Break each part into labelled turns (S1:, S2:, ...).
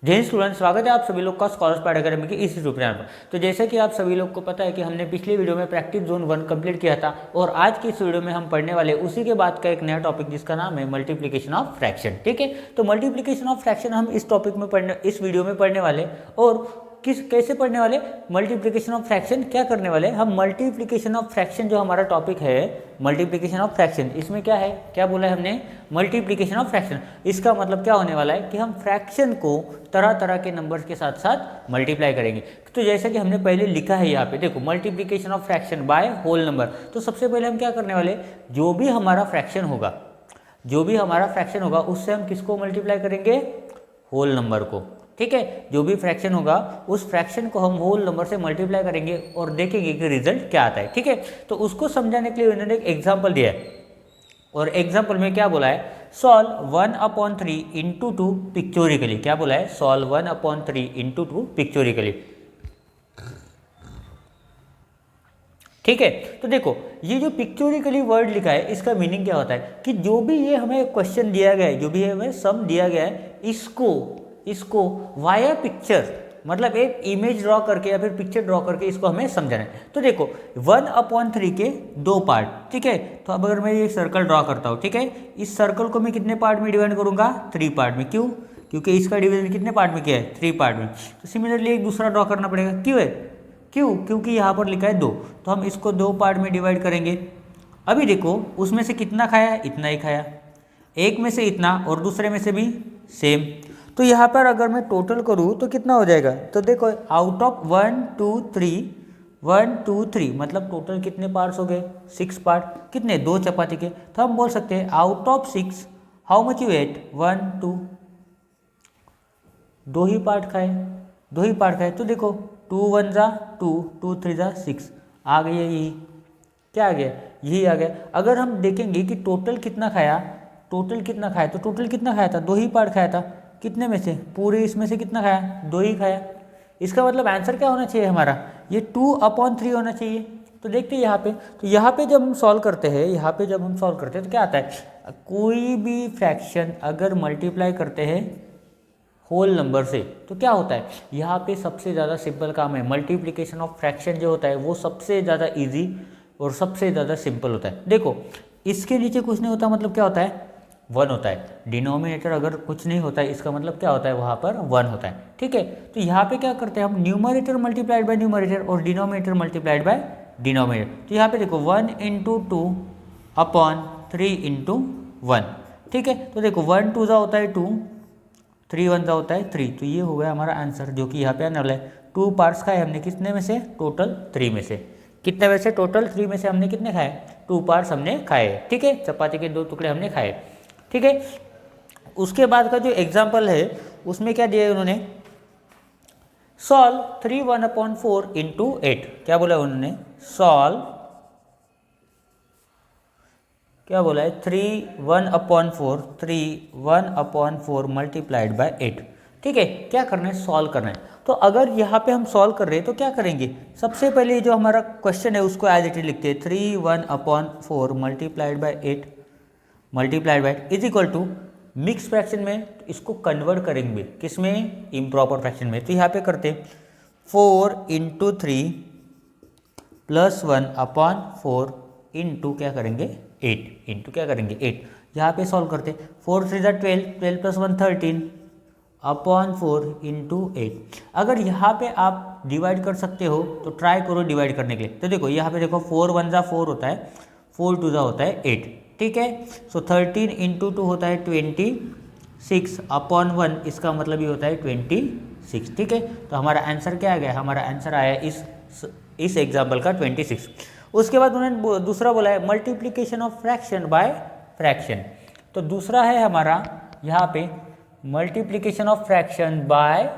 S1: जय हिंद स्टूडेंट, स्वागत है आप सभी लोग का स्कॉलर्स पार्ट अकेडमी के इस यूट्यूब चैनल पर। तो जैसे कि आप सभी लोग को पता है कि हमने पिछले वीडियो में प्रैक्टिस जोन 1 कंप्लीट किया था और आज की इस वीडियो में हम पढ़ने वाले उसी के बाद का एक नया टॉपिक जिसका नाम है मल्टीप्लिकेशन ऑफ फ्रैक्शन। ठीक है, तो मल्टीप्लिकेशन ऑफ फ्रैक्शन हम इस टॉपिक में इस वीडियो में पढ़ने वाले और कैसे पढ़ने वाले, मल्टीप्लिकेशन ऑफ फ्रैक्शन क्या करने वाले हम। मल्टीप्लिकेशन ऑफ फ्रैक्शन जो हमारा टॉपिक है मल्टीप्लिकेशन ऑफ फ्रैक्शन, इसमें क्या है, क्या बोला है हमने, मल्टीप्लिकेशन ऑफ फ्रैक्शन। इसका मतलब क्या होने वाला है कि हम फ्रैक्शन को तरह तरह के नंबर्स के साथ साथ मल्टीप्लाई करेंगे। तो जैसा कि हमने पहले लिखा है यहाँ पे देखो, multiplication of fraction by whole number. तो सबसे पहले हम क्या करने वाले, जो भी हमारा फ्रैक्शन होगा उससे हम किसको मल्टीप्लाई करेंगे, होल नंबर को। ठीक है, जो भी फ्रैक्शन होगा उस फ्रैक्शन को हम होल नंबर से मल्टीप्लाई करेंगे और देखेंगे कि रिजल्ट क्या आता है। ठीक है, तो उसको समझाने के लिए उन्होंने एक एग्जांपल दिया है और एग्जांपल में क्या बोला है, सॉल्व 1/3 इंटू 2 पिक्चोरिकली। क्या बोला है, सॉल्व 1/3 इंटू 2 पिक्चोरिकली। ठीक है, तो देखो ये जो पिक्चोरिकली वर्ड लिखा है इसका मीनिंग क्या होता है कि जो भी ये हमें क्वेश्चन दिया गया है, जो भी हमें सम दिया गया है, इसको वाया पिक्चर, मतलब एक इमेज ड्रॉ करके या फिर पिक्चर ड्रॉ करके इसको हमें समझाना है। तो देखो 1/3 के 2 पार्ट। ठीक है, तो अब अगर मैं ये सर्कल ड्रॉ करता हूँ, ठीक है, इस सर्कल को मैं कितने पार्ट में डिवाइड करूंगा, 3 पार्ट में। क्यों, क्योंकि इसका डिवीजन कितने पार्ट में किया है, 3 पार्ट में। तो सिमिलरली एक दूसरा ड्रॉ करना पड़ेगा। क्योंकि यहाँ पर लिखा है 2, तो हम इसको 2 पार्ट में डिवाइड करेंगे। अभी देखो उसमें से कितना खाया, इतना ही खाया, एक में से इतना और दूसरे में से भी सेम। तो यहाँ पर अगर मैं टोटल करूँ तो कितना हो जाएगा, तो देखो आउट ऑफ 1 2 3 मतलब टोटल कितने पार्ट्स हो गए, 6 पार्ट। कितने, 2 चपाती के। तो हम बोल सकते हैं out of 6 how much you ate, 1 2, 2 ही पार्ट खाए। तो देखो 2 1 जा 2, 2 3 जा 6, आ गई है यही। क्या आ गया, यही आ गया। अगर हम देखेंगे कि टोटल कितना खाया, तो टोटल कितना खाया था, 2 ही पार्ट खाया था। कितने में से, पूरे इसमें से कितना खाया, 2 ही खाया। इसका मतलब आंसर क्या होना चाहिए हमारा, ये 2/3 होना चाहिए। तो देखते हैं यहाँ पे जब हम सॉल्व करते हैं तो क्या आता है, कोई भी फ्रैक्शन अगर मल्टीप्लाई करते हैं होल नंबर से तो क्या होता है, यहाँ पे सबसे ज़्यादा सिंपल काम है। मल्टीप्लिकेशन ऑफ फ्रैक्शन जो होता है वो सबसे ज़्यादा ईजी और सबसे ज़्यादा सिंपल होता है। देखो इसके नीचे कुछ नहीं होता, मतलब क्या होता है, 1 होता है। डिनोमिनेटर अगर कुछ नहीं होता है इसका मतलब क्या होता है, वहाँ पर 1 होता है। ठीक है, तो यहाँ पे क्या करते हैं हम, न्यूमरेटर मल्टीप्लाइड बाय न्यूमरेटर और डिनोमिनेटर मल्टीप्लाइड बाय डिनोमिनेटर। तो यहाँ पे देखो 1 × 2/3 × 1। ठीक है, तो देखो 1 2 जा होता है 2, 3 1 जा होता है 3। तो ये हो गया हमारा आंसर जो कि यहाँ पे आने वाला है। 2 पार्ट्स खाए हमने, कितने में से, टोटल 3 में से। कितने में से, टोटल 3 में से हमने कितने खाए, 2 पार्ट्स हमने खाए। ठीक है, चपाती के 2 टुकड़े हमने खाए। ठीक है, उसके बाद का जो एग्जाम्पल है उसमें क्या दिया है उन्होंने, सॉल्व 3 1/4 इंटू 8। क्या बोला उन्होंने, सॉल्व, क्या बोला है, 3 1/4 मल्टीप्लाइड बाय 8। ठीक है, क्या करना है, सॉल्व करना है। तो अगर यहाँ पे हम सॉल्व कर रहे हैं तो क्या करेंगे, सबसे पहले जो हमारा क्वेश्चन है उसको एज इट इज लिखते हैं, 3 1/4 multiplied by 8 multiplied by is equal to, mix fraction में इसको कन्वर्ट करेंगे किसमें, इम्प्रॉपर फ्रैक्शन में। तो यहाँ पे करते 4 × 3 + 1/4 इंटू क्या करेंगे 8, इंटू क्या करेंगे 8। यहाँ पे सॉल्व करते 4 3 12, 12 + 1 13/4 इंटू 8। अगर यहाँ पे आप डिवाइड कर सकते हो तो ट्राई करो डिवाइड करने के लिए। तो देखो यहाँ पे देखो 4 1 जा 4 होता है, 4 2 जा होता है 8। ठीक है, सो 13 × 2 होता है 26/1, इसका मतलब ये होता है 26। ठीक है, तो हमारा आंसर क्या आ गया, हमारा आंसर आया इस एग्जाम्पल का 26। उसके बाद उन्होंने दूसरा बोला है multiplication of fraction bye fraction. तो दूसरा है हमारा यहाँ पे multiplication of fraction bye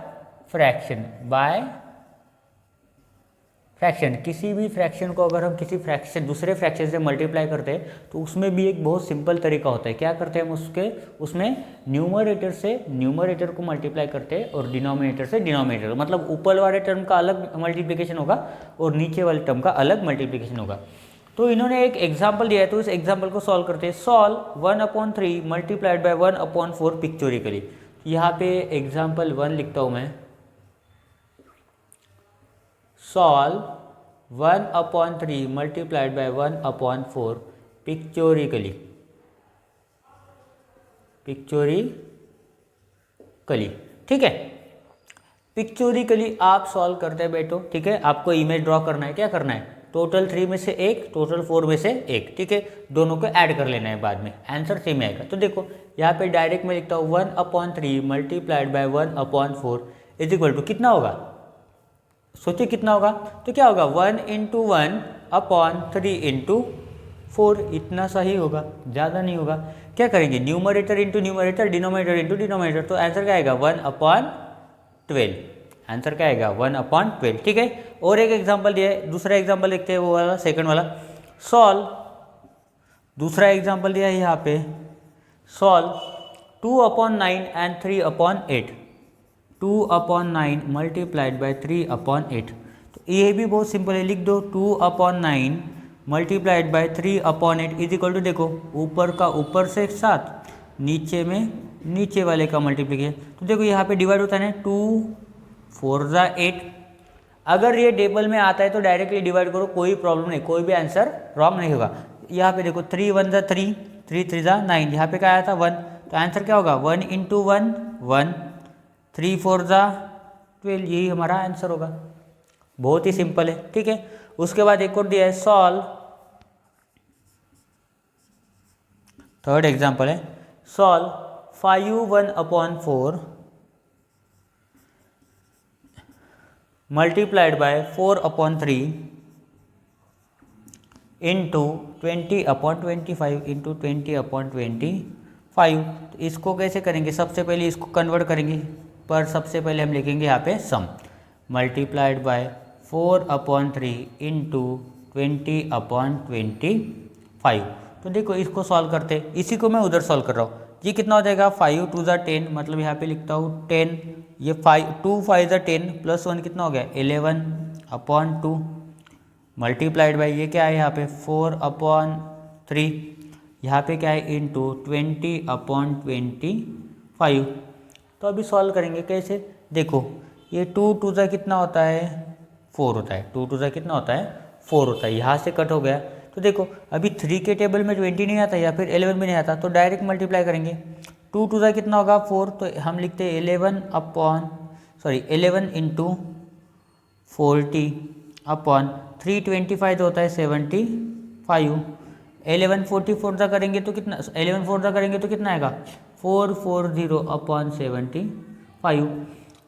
S1: fraction. किसी भी फ्रैक्शन को अगर हम किसी दूसरे फ्रैक्शन से मल्टीप्लाई करते हैं तो उसमें भी एक बहुत सिंपल तरीका होता है। क्या करते हैं हम, उसमें न्यूमरेटर को मल्टीप्लाई करते हैं और डिनोमिनेटर से डिनोमिनेटर, मतलब ऊपर वाले टर्म का अलग मल्टीप्लिकेशन होगा और नीचे वाले टर्म का अलग मल्टीप्लिकेशन होगा। तो इन्होंने एक एग्जाम्पल दिया है, तो इस एग्जाम्पल को सॉल्व करते हैं। Solve 1/3 multiplied by 1/4 पिक्चोरिकली। यहाँ पे एग्जाम्पल 1 लिखता हूँ मैं, सॉल्व 1/3 मल्टीप्लाइड बाय 1/4 पिक्चोरिकली, ठीक है। पिक्चोरिकली आप सॉल्व करते हैं बेटो, ठीक है। आपको इमेज ड्रॉ करना है, क्या करना है, टोटल 3 में से एक, टोटल 4 में से एक, ठीक है। दोनों को ऐड कर लेना है, बाद में आंसर सेम आएगा। तो देखो यहाँ पे डायरेक्ट में लिखता हूँ 1/3 multiplied by 1/4 is equal to कितना होगा, सोचिए कितना होगा। तो क्या होगा 1 × 1/3 × 4, इतना सही होगा, ज़्यादा नहीं होगा। क्या करेंगे, numerator into numerator, denominator into denominator, तो आंसर क्या आएगा 1/12। आंसर क्या आएगा 1/12, ठीक है। और एक एग्जांपल दिया है, दूसरा एग्जांपल देखते हैं, वो वाला सेकंड वाला। सॉल्व, दूसरा एग्जांपल दिया है यहाँ पे, सॉल्व 2/9 एंड 3/8, 2/9 मल्टीप्लाइड बाय 3/8। तो ये भी बहुत सिंपल है, लिख दो 2/9 multiplied by 3/8 is equal to, देखो ऊपर का ऊपर से 7, नीचे में नीचे वाले का मल्टीप्लिकेशन। तो देखो यहाँ पे डिवाइड होता है ना, 2 4 8। अगर ये टेबल में आता है तो डायरेक्टली डिवाइड करो, कोई प्रॉब्लम नहीं, कोई भी आंसर रॉन्ग नहीं होगा। यहाँ पे देखो 3 1 3, 3 3 9, यहाँ पे क्या आया था 1, तो आंसर क्या होगा 1 × 1 1, 3 4 12, यही हमारा आंसर होगा। बहुत ही सिंपल है, ठीक है। उसके बाद एक और दिया है, सॉल्व, थर्ड एग्जाम्पल है, solve 5/1/4 multiplied by 4/3 into 20/25 into 20/25। तो इसको कैसे करेंगे, सबसे पहले इसको कन्वर्ट करेंगे, पर सबसे पहले हम लिखेंगे यहाँ पे सम, मल्टीप्लाइड बाय 4/3 इंटू 20/25। तो देखो इसको सॉल्व करते, इसी को मैं उधर सॉल्व कर रहा हूँ। ये कितना हो जाएगा 5 2 10, मतलब यहाँ पे लिखता हूँ 10, ये 2 5 10 प्लस 1 कितना हो गया 11/2 मल्टीप्लाइड बाई ये क्या है यहाँ पे 4/3, यहाँ पे क्या है इंटू 20/25। तो अभी सॉल्व करेंगे कैसे, देखो ये 2 2 कितना होता है 4 होता है, 2 2 कितना होता है 4 होता है, यहाँ से कट हो गया। तो देखो अभी 3 के टेबल में 20 नहीं आता या फिर 11 भी नहीं आता, तो डायरेक्ट मल्टीप्लाई करेंगे। 2 2 कितना होगा 4, तो हम लिखते हैं 11 इंटू 40/325 तो होता है 75। 11 44 करेंगे तो कितना, 11 4 करेंगे तो कितना आएगा 440/75।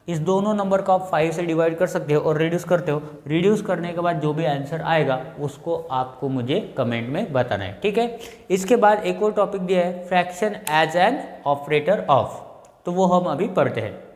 S1: इस दोनों नंबर को आप 5 से डिवाइड कर सकते हो और रिड्यूस करते हो। रिड्यूस करने के बाद जो भी आंसर आएगा उसको आपको मुझे कमेंट में बताना है, ठीक है। इसके बाद एक और टॉपिक दिया है fraction as an operator of, तो वो हम अभी पढ़ते हैं।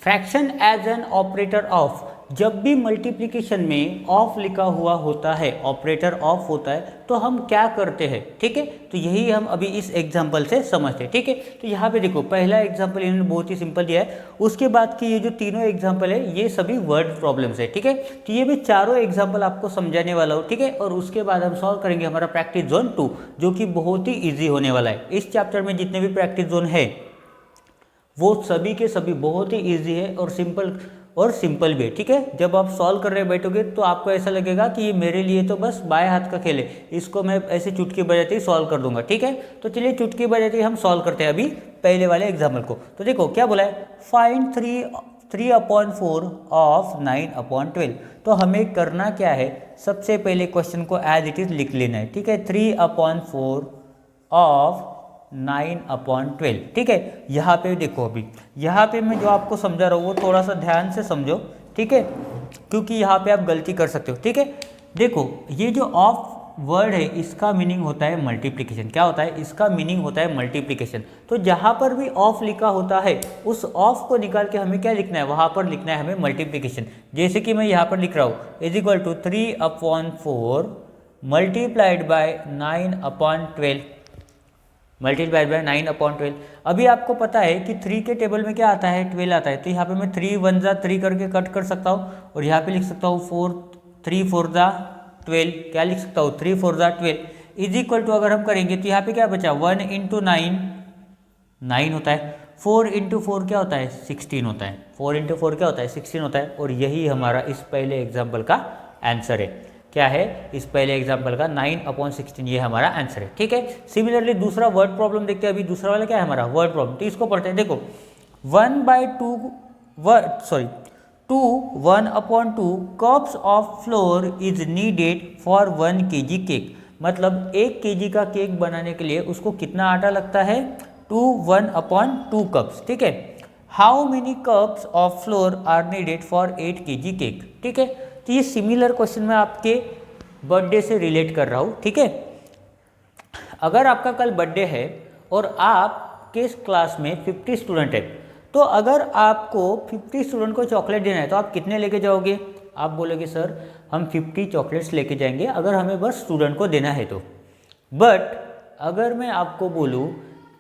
S1: Fraction as an operator of, जब भी मल्टीप्लिकेशन में ऑफ लिखा हुआ होता है, ऑपरेटर ऑफ होता है, तो हम क्या करते हैं, ठीक है। तो यही हम अभी इस एग्जांपल से समझते हैं, ठीक है। तो यहाँ पे देखो पहला एग्जांपल इन्होंने बहुत ही सिंपल दिया है, उसके बाद की ये जो तीनों एग्जांपल है ये सभी वर्ड प्रॉब्लम्स है, ठीक है। तो ये भी चारों एग्जाम्पल आपको समझाने वाला हूँ, ठीक है। और उसके बाद हम सॉल्व करेंगे हमारा प्रैक्टिस जोन 2, जो कि बहुत ही ईजी होने वाला है। इस चैप्टर में जितने भी प्रैक्टिस जोन है वो सभी के सभी बहुत ही ईजी है और सिंपल भी है, ठीक है। जब आप सॉल्व कर रहे बैठोगे तो आपको ऐसा लगेगा कि ये मेरे लिए तो बस बाएं हाथ का खेल है, इसको मैं ऐसे चुटकी बजाते ही सॉल्व कर दूंगा, ठीक है। तो चलिए चुटकी बजाते ही हम सॉल्व करते हैं अभी पहले वाले एग्जाम्पल को। तो देखो क्या बोला है, फाइंड 3/4 ऑफ 9/12। तो हमें करना क्या है, सबसे पहले क्वेश्चन को एज इट इज लिख लेना है, ठीक है। 3/4 ऑफ 9/12, ठीक है। यहाँ पे देखो अभी यहाँ पे मैं जो आपको समझा रहा हूँ वो थोड़ा सा ध्यान से समझो, ठीक है, क्योंकि यहाँ पे आप गलती कर सकते हो, ठीक है। देखो ये जो ऑफ वर्ड है इसका मीनिंग होता है मल्टीप्लिकेशन। क्या होता है, इसका मीनिंग होता है मल्टीप्लिकेशन। तो जहाँ पर भी ऑफ लिखा होता है उस ऑफ को निकाल के हमें क्या लिखना है, वहाँ पर लिखना है हमें मल्टीप्लिकेशन। जैसे कि मैं यहाँ पर लिख रहा हूँ is equal to 3/4 multiplied by 9/12 multiplied by 9/12। अभी आपको पता है कि 3 के टेबल में क्या आता है 12 आता है, तो यहाँ पे मैं 3 1 3 करके कट कर सकता हूँ और यहाँ पे लिख सकता हूँ 3 4 12, क्या लिख सकता हूँ 3 4 12 इज इक्वल टू, अगर हम करेंगे तो यहाँ पे क्या बचा 1 × 9 9 होता है, 4 इंटू 4 क्या होता है 16 होता है, 4 इंटू 4 क्या होता है 16 होता है। और यही हमारा इस पहले एग्जाम्पल का आंसर है। क्या है इस पहले एग्जाम्पल का 9/16 ये हमारा आंसर है। ठीक है, सिमिलरली दूसरा वर्ड प्रॉब्लम देखते हैं। अभी दूसरा वाला क्या है हमारा वर्ड प्रॉब्लम, तो इसको पढ़ते हैं। देखो 1/2 cups of flour is needed for 1 kg cake. मतलब 1 kg का केक बनाने के लिए उसको कितना आटा लगता है 1/2 कप्स। ठीक है, how many cups of flour are needed for 8 kg cake. ठीक है, तो ये सिमिलर क्वेश्चन मैं आपके बर्थडे से रिलेट कर रहा हूँ। ठीक है, अगर आपका कल बर्थडे है और आपके क्लास में 50 स्टूडेंट है, तो अगर आपको 50 स्टूडेंट को चॉकलेट देना है तो आप कितने लेके जाओगे। आप बोलोगे सर हम 50 चॉकलेट्स लेके जाएंगे अगर हमें बस स्टूडेंट को देना है तो। बट अगर मैं आपको बोलूँ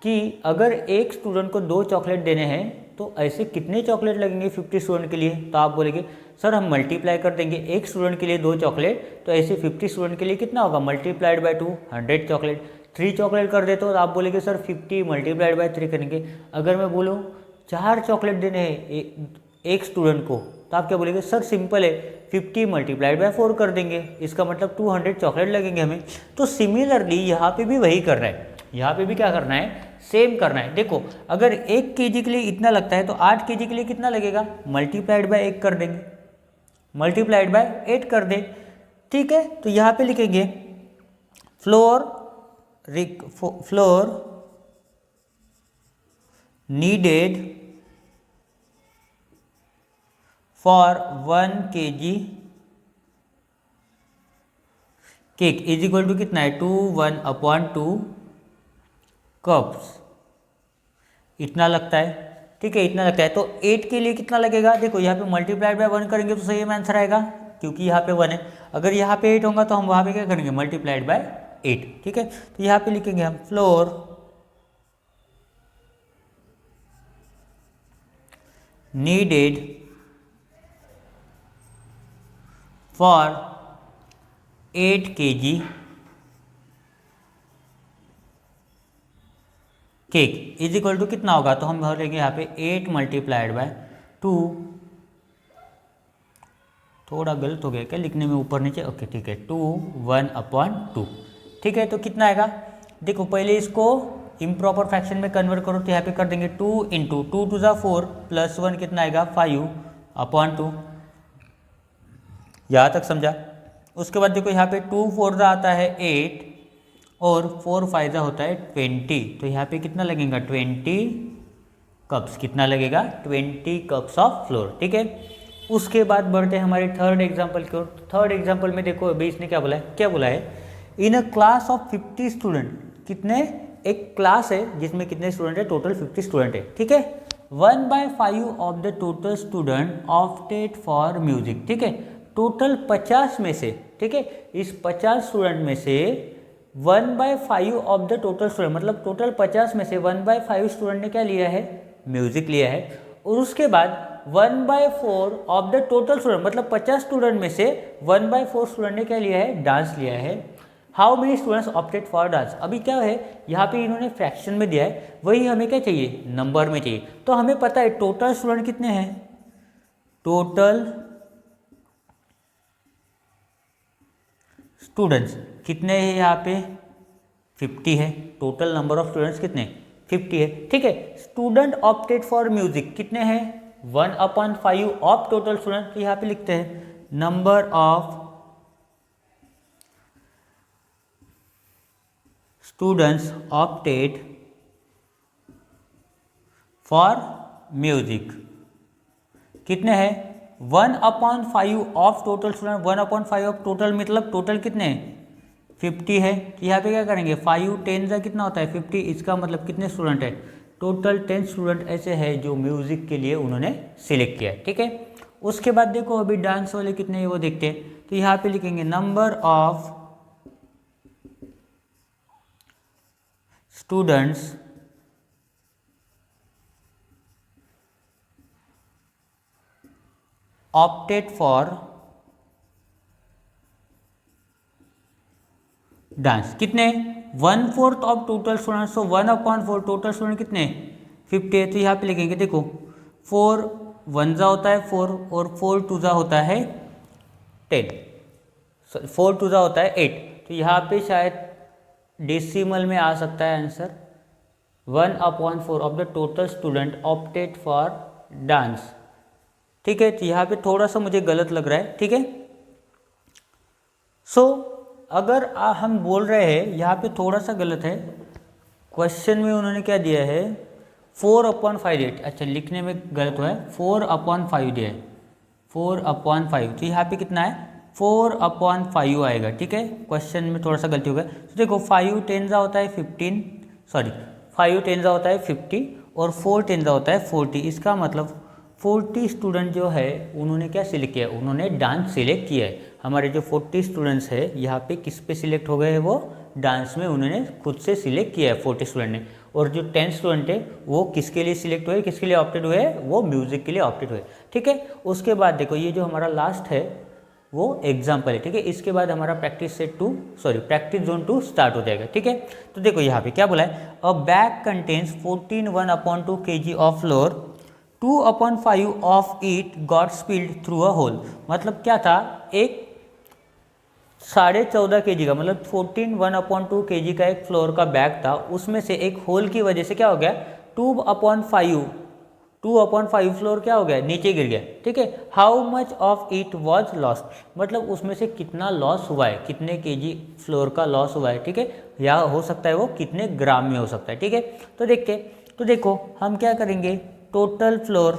S1: कि अगर एक स्टूडेंट को 2 चॉकलेट देने हैं तो ऐसे कितने चॉकलेट लगेंगे 50 स्टूडेंट के लिए, तो आप बोलेंगे सर हम मल्टीप्लाई कर देंगे। एक स्टूडेंट के लिए 2 चॉकलेट, तो ऐसे 50 स्टूडेंट के लिए कितना होगा मल्टीप्लाइड बाय 2 100 चॉकलेट। 3 चॉकलेट कर देते हो तो आप बोलेंगे सर 50 मल्टीप्लाइड बाय 3 करेंगे। अगर मैं बोलूँ 4 चॉकलेट देने हैं एक स्टूडेंट को, तो आप क्या बोलेंगे सर सिंपल है 50 मल्टीप्लाइड बाय 4 कर देंगे, इसका मतलब 200 चॉकलेट लगेंगे हमें। तो सिमिलरली यहाँ पे भी वही करना है, यहाँ पे भी क्या करना है सेम करना है। देखो अगर 1 kg के लिए इतना लगता है तो 8 kg के लिए कितना लगेगा मल्टीप्लाइड बाय 1 कर देंगे, मल्टीप्लाइड बाय 8 कर दे। ठीक है, तो यहाँ पे लिखेंगे flour needed for 1 kg cake is equal to कितना है 1/2 कप्स, इतना लगता है। ठीक है, इतना लगता है। तो 8 के लिए कितना लगेगा, देखो यहाँ पे मल्टीप्लाइड बाय 1 करेंगे तो सही में आंसर आएगा क्योंकि यहाँ पे 1 है। अगर यहाँ पे 8 होगा तो हम वहाँ पे क्या करेंगे मल्टीप्लाइड बाय 8। ठीक है, तो यहाँ पे लिखेंगे हम flour needed for 8 kg cake is equal to कितना होगा, तो हम भरेंगे यहाँ पे 8 मल्टीप्लाइड बाय 2। थोड़ा गलत हो गया क्या लिखने में ऊपर नीचे, ओके ठीक है 1/2। ठीक है, तो कितना आएगा देखो पहले इसको इम्प्रॉपर फ्रैक्शन में कन्वर्ट करो तो यहाँ पे कर देंगे 2 इंटू 2 टू ज़ा 4 प्लस 1 कितना आएगा 5/2। यहाँ तक समझा। उसके बाद देखो यहाँ पे 2 4 ज़ा आता है 8 और 4 5 ज़ा होता है 20, तो यहाँ पे कितना लगेगा 20 कप्स, कितना लगेगा 20 कप्स ऑफ फ्लोर। ठीक है, उसके बाद बढ़ते हैं हमारे थर्ड एग्जाम्पल की ओर। थर्ड एग्जाम्पल में देखो अभी इसने क्या बोला है, इन अ क्लास ऑफ 50 स्टूडेंट, कितने एक क्लास है जिसमें कितने स्टूडेंट है टोटल 50 स्टूडेंट है। ठीक है, 1/5 of the total student opted for music. ठीक है, टोटल 50 में से, ठीक है इस 50 स्टूडेंट में से 1/5 ऑफ द टोटल स्टूडेंट, मतलब टोटल 50 में से 1/5 स्टूडेंट ने क्या लिया है म्यूजिक लिया है। और उसके बाद 1/4 ऑफ द टोटल स्टूडेंट, मतलब 50 स्टूडेंट में से 1/4 स्टूडेंट ने क्या लिया है डांस लिया है। How many students opted for dance, अभी क्या है यहाँ पे इन्होंने फ्रैक्शन में दिया है, वही हमें क्या चाहिए नंबर में चाहिए। तो हमें पता है टोटल स्टूडेंट कितने हैं, टोटल स्टूडेंट्स कितने हैं यहाँ पे 50 है, टोटल नंबर ऑफ स्टूडेंट्स कितने 50 है। ठीक है, स्टूडेंट ऑप्टेड फॉर म्यूजिक कितने हैं 1/5 ऑफ टोटल स्टूडेंट, तो यहाँ पे लिखते हैं number of students opted for music कितने हैं 1/5 of total student, 1/5 of total मतलब टोटल कितने 50 है। यहाँ पे क्या करेंगे 5 10 का कितना होता है 50, इसका मतलब कितने स्टूडेंट है टोटल 10 स्टूडेंट ऐसे हैं जो म्यूजिक के लिए उन्होंने सिलेक्ट किया है। ठीक है, उसके बाद देखो अभी डांस वाले कितने हैं वो देखते हैं, तो यहाँ पे लिखेंगे number of students opted for dance कितने 1/4 of total student, so 1/4 total student कितने 50 है, तो यहाँ पे लिखेंगे देखो 4 1 जा होता है 4 और 4 2 जा होता है 10, 4 2 जा होता है 8, तो यहाँ पे शायद डेसिमल में आ सकता है answer 1/4 of the total student opted for dance. ठीक है, तो यहाँ पे थोड़ा सा मुझे गलत लग रहा है। ठीक है, सो अगर हम बोल रहे हैं यहाँ पे थोड़ा सा गलत है, क्वेश्चन में उन्होंने क्या दिया है 4/5 दिया, अच्छा लिखने में गलत हुआ है, 4/5 दिया है, 4/5, तो यहाँ पे कितना है 4/5 आएगा। ठीक है, क्वेश्चन में थोड़ा सा गलती हो गया। तो देखो 5 10 जा होता है 15, सॉरी 5 10 जा होता है 50 और 4 10 जा होता है 40, इसका मतलब 40 स्टूडेंट जो है उन्होंने क्या सिलेक्ट किया, उन्होंने डांस सिलेक्ट किया है। हमारे जो 40 स्टूडेंट्स है यहाँ पे किस पे सिलेक्ट हो गए हैं, वो डांस में उन्होंने खुद से सिलेक्ट किया है 40 स्टूडेंट ने। और जो 10 स्टूडेंट है वो किसके लिए सिलेक्ट हुए, किसके लिए ऑप्टेड हुए, वो म्यूजिक के लिए ऑप्टेड हुए। ठीक है, उसके बाद देखो ये जो हमारा लास्ट है वो एग्जाम्पल है। ठीक है, इसके बाद हमारा प्रैक्टिस जोन 2 स्टार्ट हो जाएगा। ठीक है, तो देखो यहाँ पे क्या बोला है, a bag contains 14 1/2 kg of flour, 2/5 of it got spilled through a hole. मतलब क्या था, एक 14.5 kg का मतलब 14 1/2 kg का एक फ्लोर का बैग था, उसमें से एक होल की वजह से क्या हो गया 2/5 फ्लोर क्या हो गया, नीचे गिर गया। ठीक है, how much of it was lost, मतलब उसमें से कितना लॉस हुआ है, कितने केजी फ्लोर का लॉस हुआ है। ठीक है, या हो सकता है वो कितने ग्राम में हो सकता है। ठीक है, तो देखते, तो देखो हम क्या करेंगे, टोटल फ्लोर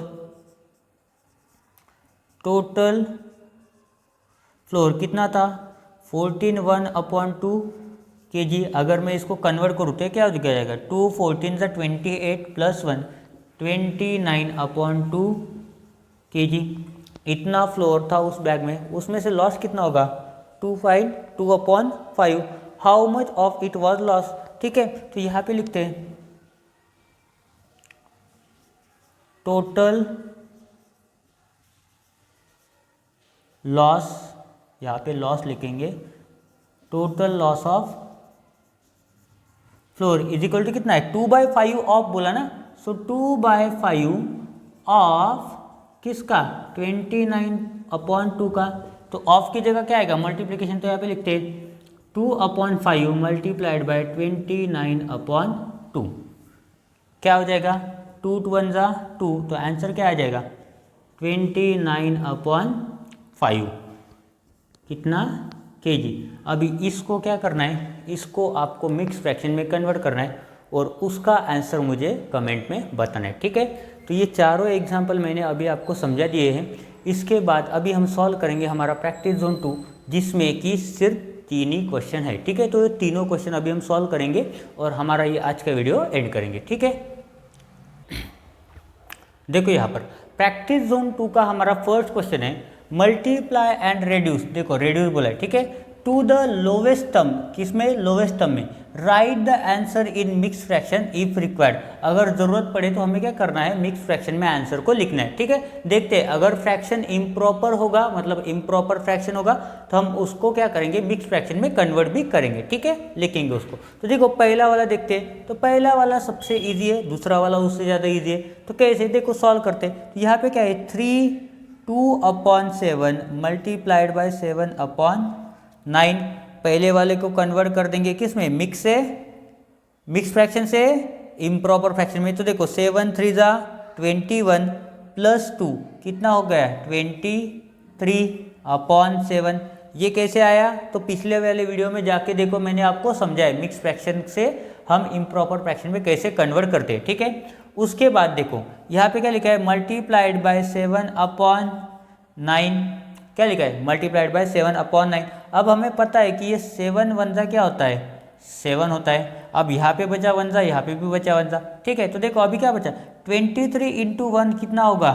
S1: कितना था 14 1/2 kg। अगर मैं इसको कन्वर्ट करूँ तो क्या हो जाएगा 2 14 सा 28 + 1 29/2 kg। इतना फ्लोर था उस बैग में, उसमें से लॉस कितना होगा 2/5। How much of it was loss. ठीक है, तो यहाँ पे लिखते हैं टोटल लॉस, यहाँ पे लॉस लिखेंगे, total loss of flour is equal to कितना है 2/5 ऑफ बोला ना, सो 2/5 ऑफ किसका 29/2 का, तो ऑफ की जगह क्या आएगा मल्टीप्लिकेशन, तो यहाँ पे लिखते हैं 2/5 मल्टीप्लाइड बाय 29/2 क्या हो जाएगा 2 2 1 जा 2, तो आंसर क्या आ जाएगा 29/5 कितना kg। अभी इसको क्या करना है, इसको आपको मिक्स फ्रैक्शन में कन्वर्ट करना है और उसका आंसर मुझे कमेंट में बताना है। ठीक है, तो ये चारों एग्जांपल मैंने अभी आपको समझा दिए हैं। इसके बाद अभी हम सॉल्व करेंगे हमारा प्रैक्टिस जोन 2, जिसमें कि सिर्फ 3 ही क्वेश्चन है। ठीक है, तो ये तीनों क्वेश्चन अभी हम सॉल्व करेंगे और हमारा ये आज का वीडियो एंड करेंगे। ठीक है, देखो यहाँ पर प्रैक्टिस जोन 2 का हमारा फर्स्ट क्वेश्चन है मल्टीप्लाई एंड रेड्यूस। देखो रेड्यूस बोला है, ठीक है, टू द लोवेस्ट टर्म, किसमें लोवेस्ट टर्म में, right the answer in mix fraction if required. अगर जरूरत पड़े तो हमें क्या करना है मिक्स फ्रैक्शन में आंसर को लिखना है। ठीक है, देखते हैं अगर फ्रैक्शन इम्प्रॉपर होगा, मतलब इम्प्रॉपर फ्रैक्शन होगा, तो हम उसको क्या करेंगे मिक्स फ्रैक्शन में कन्वर्ट भी करेंगे। ठीक है, लिखेंगे उसको। तो देखो पहला वाला देखते हैं, तो पहला वाला सबसे ईजी है, दूसरा वाला उससे ज़्यादा ईजी है। तो कैसे देखो सॉल्व करते हैं, तो यहाँ पे क्या है 3/2/7 मल्टीप्लाइड बाय 7/9। पहले वाले को कन्वर्ट कर देंगे किस में, मिक्स से, मिक्स फ्रैक्शन से इम्प्रॉपर फ्रैक्शन में। तो देखो 7 3 जा 21 प्लस 2 कितना हो गया 23/7। ये कैसे आया, तो पिछले वाले वीडियो में जाके देखो, मैंने आपको समझाया मिक्स फ्रैक्शन से हम इम्प्रॉपर फ्रैक्शन में कैसे कन्वर्ट करते हैं। ठीक है, उसके बाद देखो यहाँ पे क्या लिखा है मल्टीप्लाइड बाय 7/9, क्या लिखा है मल्टीप्लाइड बाय 7/9। अब हमें पता है कि ये 7 1 जा क्या होता है 7 होता है। अब यहाँ पे बचा 1 जा, यहाँ पे भी बचा 1 जा। ठीक है, तो देखो अभी क्या बचा 23 × 1 कितना होगा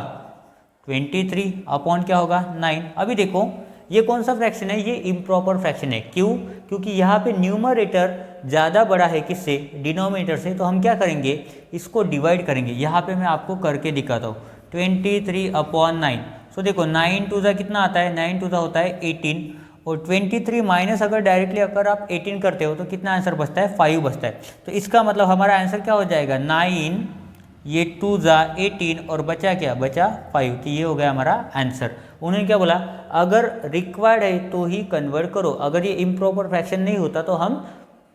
S1: 23 अपॉन क्या होगा 9। अभी देखो ये कौन सा फ्रैक्शन है, ये इम्प्रॉपर फ्रैक्शन है। क्यों, क्योंकि यहाँ पे न्यूमरेटर ज़्यादा बड़ा है किससे, डिनोमिनेटर से। तो हम क्या करेंगे इसको डिवाइड करेंगे। यहाँ पे मैं आपको करके दिखाता हूँ 23/9। सो देखो 9 2 जा कितना आता है, 9 2 जा होता है 18, और 23 माइनस अगर डायरेक्टली अगर आप 18 करते हो तो कितना आंसर बचता है 5 बचता है। तो इसका मतलब हमारा आंसर क्या हो जाएगा 9 ये 2 ज़ा 18 और बचा क्या, बचा 5। तो ये हो गया हमारा आंसर। उन्होंने क्या बोला, अगर रिक्वायर्ड है तो ही कन्वर्ट करो, अगर ये इम्प्रॉपर फ्रैक्शन नहीं होता तो हम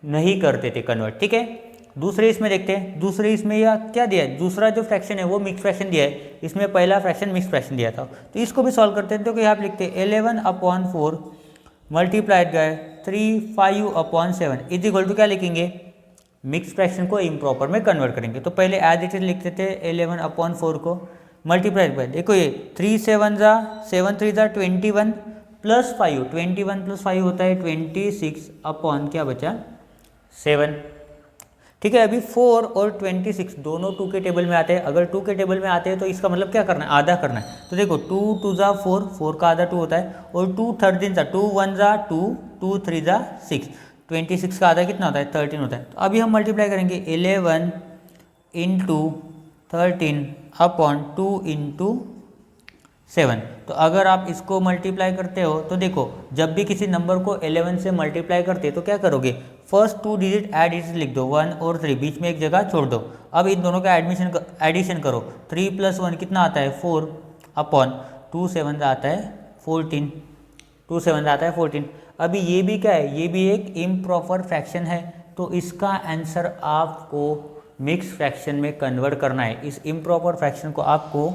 S1: नहीं करते थे कन्वर्ट। ठीक है, दूसरे इसमें देखते हैं। दूसरे इसमें यह क्या दिया है, दूसरा जो फ्रैक्शन है वो मिक्स फ्रैक्शन दिया है, इसमें पहला फ्रैक्शन मिक्स फ्रैक्शन दिया था। तो इसको भी सॉल्व करते हैं। तो यहाँ पे लिखते हैं 11/4 multiplied by 3/5/7 is equal to क्या लिखेंगे, मिक्स फ्रैक्शन को इम्प्रॉपर में कन्वर्ट करेंगे। तो पहले एज इट इज लिखते थे 11/4 को मल्टीप्लाइड बाय, देखो ये 3 7 ज़ा 7 3 ज़ा 21 प्लस 5, 21 प्लस 5 होता है 26 अपॉन क्या बचा 7। ठीक है, अभी 4 और 26 दोनों 2 के टेबल में आते हैं। अगर 2 के टेबल में आते हैं तो इसका मतलब क्या करना है, आधा करना है। तो देखो 2 2 ज़ा 4, 4 का आधा 2 होता है, और 2 13 ज़ा 2 1 ज़ा 2, 2 3 ज़ा 6, 26 का आधा कितना होता है 13 होता है। तो अभी हम मल्टीप्लाई करेंगे 11 इंटू 13 अपॉन 2 इंटू 7। तो अगर आप इसको मल्टीप्लाई करते हो तो देखो, जब भी किसी नंबर को 11 से मल्टीप्लाई करते हो तो क्या करोगे, फर्स्ट 2 डिजिट एडिशन लिख दो, 1 और 3, बीच में एक जगह छोड़ दो। अब इन दोनों का एडिशन करो, 3 + 1 कितना आता है 4 अपॉन 2 7 आता है 14, 2 7 आता है 14। अभी ये भी क्या है, ये भी एक इम्प्रॉपर फ्रैक्शन है, तो इसका आंसर आपको मिक्स फ्रैक्शन में कन्वर्ट करना है। इस इम्प्रॉपर फ्रैक्शन को आपको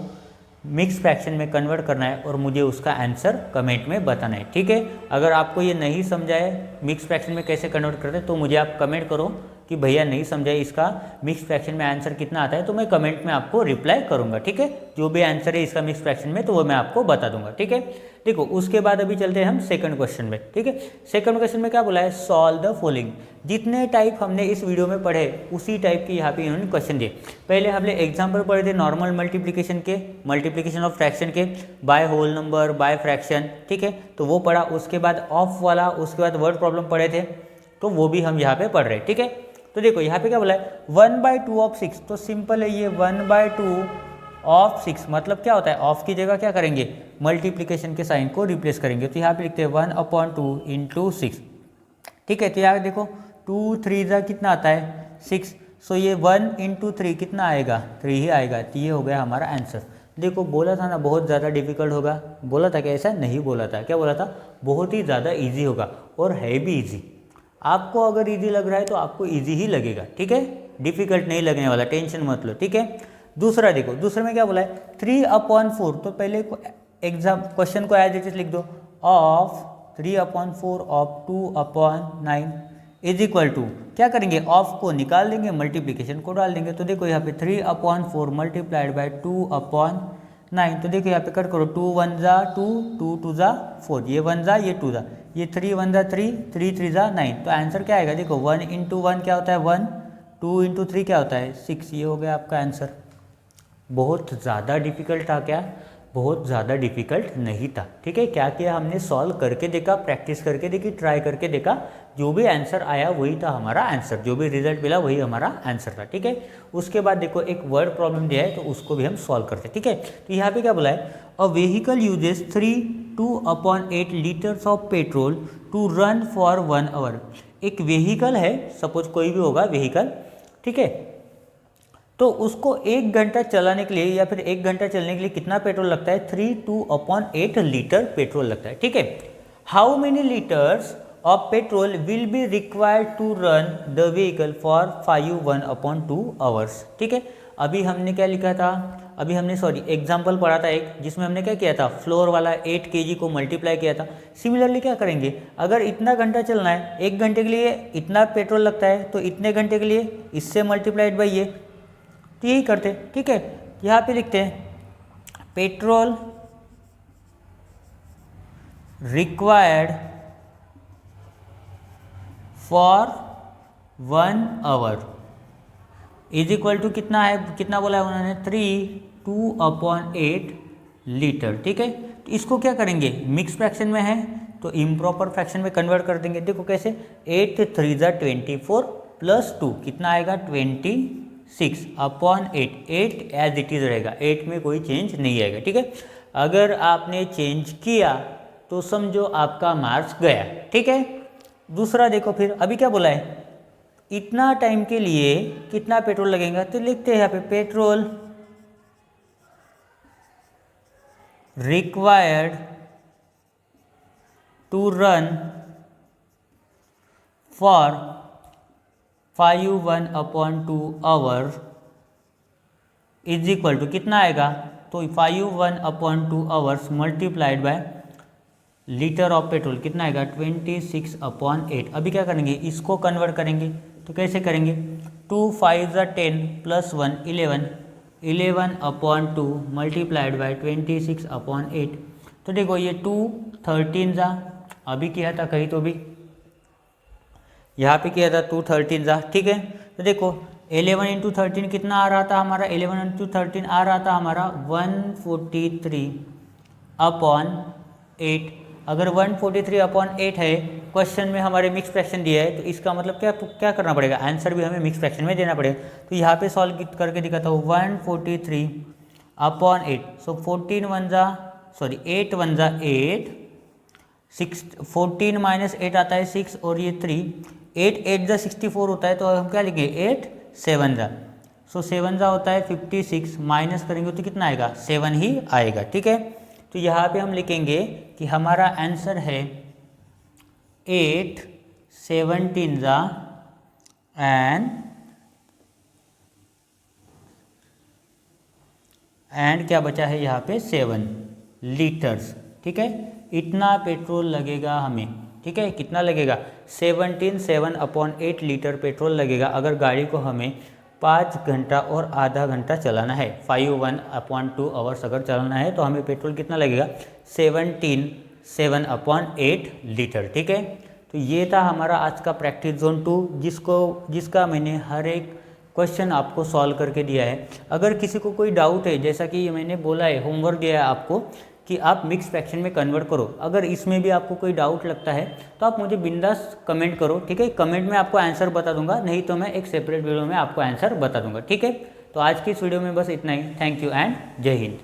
S1: मिक्स फ्रैक्शन में कन्वर्ट करना है और मुझे उसका आंसर कमेंट में बताना है। ठीक है, अगर आपको ये नहीं समझा है मिक्स फ्रैक्शन में कैसे कन्वर्ट करते हैं तो मुझे आप कमेंट करो कि भैया नहीं समझा है इसका मिक्स फ्रैक्शन में आंसर कितना आता है, तो मैं कमेंट में आपको रिप्लाई करूंगा। ठीक है, जो भी आंसर है इसका मिक्स फ्रैक्शन में तो वो मैं आपको बता दूंगा। ठीक है, देखो उसके बाद अभी चलते हैं हम सेकंड क्वेश्चन में। ठीक है, सेकंड क्वेश्चन में क्या बोला है, सॉल्व द फॉलोइंग। जितने टाइप हमने इस वीडियो में पढ़े उसी टाइप के यहाँ पे इन्होंने क्वेश्चन दिए। पहले हमने एग्जाम्पल पढ़े थे नॉर्मल मल्टीप्लिकेशन के, मल्टीप्लिकेशन ऑफ फ्रैक्शन के, by whole number, by fraction. ठीक है, तो वो पढ़ा। उसके बाद ऑफ वाला, उसके बाद वर्ड प्रॉब्लम पढ़े थे, तो वो भी हम यहाँ पे पढ़ रहे हैं। ठीक है, तो देखो यहाँ पे क्या बोला है 1/2 ऑफ 6। तो सिंपल है, ये 1/2 ऑफ 6 मतलब क्या होता है, ऑफ की जगह क्या करेंगे, मल्टीप्लिकेशन के साइन को रिप्लेस करेंगे। तो यहाँ पे लिखते हैं 1/2 इंटू 6। ठीक है, तो यहाँ देखो 2 3 ज़ा कितना आता है 6, सो ये 1 इंटू 3 कितना आएगा 3 ही आएगा। तो ये हो गया हमारा आंसर। देखो बोला था ना बहुत ज़्यादा डिफिकल्ट होगा, बोला था क्या, ऐसा नहीं बोला था। क्या बोला था, बहुत ही ज़्यादा ईजी होगा, और है भी ईजी। आपको अगर इजी लग रहा है तो आपको इजी ही लगेगा। ठीक है, डिफिकल्ट नहीं लगने वाला, टेंशन मत लो। ठीक है, दूसरा देखो, दूसरे में क्या बोला है 3/4। तो पहले एग्जाम क्वेश्चन को एज इट इज लिख दो, of 3/4 of 2/9 is equal to, क्या करेंगे, ऑफ को निकाल देंगे, मल्टीप्लिकेशन को डाल देंगे। तो देखो यहाँ पे 3/4 मल्टीप्लाइड बाय 2/9। तो देखो यहाँ पे कट करो, 2 1 ज़ा 2, 2 2 ज़ा 4, ये 1 ज़ा ये 2 ज़ा, ये 3 1 ज़ा 3, 3 3 ज़ा 9। तो आंसर क्या आएगा, देखो 1 इंटू 1 क्या होता है 1, 2 इंटू 3 क्या होता है 6। ये हो गया आपका आंसर। बहुत ज़्यादा डिफिकल्ट था क्या, बहुत ज़्यादा डिफिकल्ट नहीं था। ठीक है, क्या किया हमने, सॉल्व करके देखा, प्रैक्टिस करके देखी, ट्राई करके देखा, जो भी आंसर आया वही था हमारा आंसर, जो भी रिजल्ट मिला वही हमारा आंसर था। ठीक है, उसके बाद देखो एक वर्ड प्रॉब्लम दिया है तो उसको भी हम सॉल्व करते हैं। ठीक है, तो यहाँ पे क्या बोला है, a vehicle uses 2/8 litres of petrol to run for 1 hour. एक व्हीकल है, सपोज कोई भी होगा व्हीकल, ठीक है, तो उसको 1 घंटा चलाने के लिए या फिर 1 घंटा चलने के लिए कितना पेट्रोल लगता है, 2/8 लीटर पेट्रोल लगता है। ठीक है, how many litres of petrol will be required to run the vehicle for 1/2 hours. ठीक है, अभी हमने क्या लिखा था, अभी हमने एग्जाम्पल पढ़ा था एक, जिसमें हमने क्या किया था, फ्लोर वाला 8 kg को मल्टीप्लाई किया था। सिमिलरली क्या करेंगे, अगर इतना घंटा चलना है, 1 घंटे के लिए इतना पेट्रोल लगता है, तो इतने घंटे के लिए इससे मल्टीप्लाइड बाई ये, तो यही करते। ठीक है, यहाँ पे लिखते हैं petrol required for 1 hour is equal to कितना है, कितना बोला है उन्होंने 2/8 लीटर। ठीक है, तो इसको क्या करेंगे, मिक्स फ्रैक्शन में है तो इम्प्रॉपर फ्रैक्शन में कन्वर्ट कर देंगे। देखो कैसे, 8 3 ज़ा 24 प्लस 2 कितना आएगा 26/8। 8 एज इट इज रहेगा, 8 में कोई चेंज नहीं आएगा। ठीक है, अगर आपने चेंज किया तो समझो आपका मार्क्स गया। ठीक है, दूसरा देखो फिर, अभी क्या बोला है इतना टाइम के लिए कितना पेट्रोल लगेगा, तो लिखते हैं यहाँ पे petrol required to run for 5 hour is equal to कितना आएगा, तो 5 hours multiplied by litre of petrol कितना आएगा 26/8। अभी क्या करेंगे, इसको कन्वर्ट करेंगे, तो कैसे करेंगे, 2 5 10 प्लस 1 11/2 मल्टीप्लाइड बाय 26/8। तो देखो ये 2 13 जा, अभी किया था कहीं तो भी यहाँ पे किया था 2 13 जा, ठीक है। तो देखो 11 × 13 कितना आ रहा था हमारा, 11 × 13 आ रहा था हमारा 143/8। अगर 143/8 है, क्वेश्चन में हमारे मिक्स फ्रैक्शन दिया है, तो इसका मतलब क्या करना पड़ेगा, आंसर भी हमें मिक्स फ्रैक्शन में देना पड़ेगा। तो यहाँ पे सॉल्व करके दिखाता हूँ 143/8। सो 8 1 जा 8, 14 - 8 आता है 6 और ये 3, 8 8 जा 64 होता है, तो हम क्या लिखेंगे 8 7 जा, सो 7 जा होता है 56, माइनस करेंगे तो कितना आएगा 7 ही आएगा, ठीक है। तो यहाँ पे हम लिखेंगे कि हमारा आंसर है 8 17 जा एंड क्या बचा है यहाँ पे 7 लीटर्स, ठीक है। इतना पेट्रोल लगेगा हमें, ठीक है, कितना लगेगा 7/8 लीटर पेट्रोल लगेगा अगर गाड़ी को हमें 5 घंटा और आधा घंटा चलाना है। 5 आवर्स अगर चलाना है तो हमें पेट्रोल कितना लगेगा 7/8 लीटर, ठीक है। तो ये था हमारा आज का प्रैक्टिस जोन 2, जिसका मैंने हर एक क्वेश्चन आपको सॉल्व करके दिया है। अगर किसी को कोई डाउट है, जैसा कि मैंने बोला है, होमवर्क दिया है आपको कि आप मिक्स फ्रैक्शन में कन्वर्ट करो, अगर इसमें भी आपको कोई डाउट लगता है तो आप मुझे बिंदास कमेंट करो, ठीक है। कमेंट में आपको आंसर बता दूंगा, नहीं तो मैं एक सेपरेट वीडियो में आपको आंसर बता दूंगा, ठीक है। तो आज की इस वीडियो में बस इतना ही। थैंक यू एंड जय हिंद।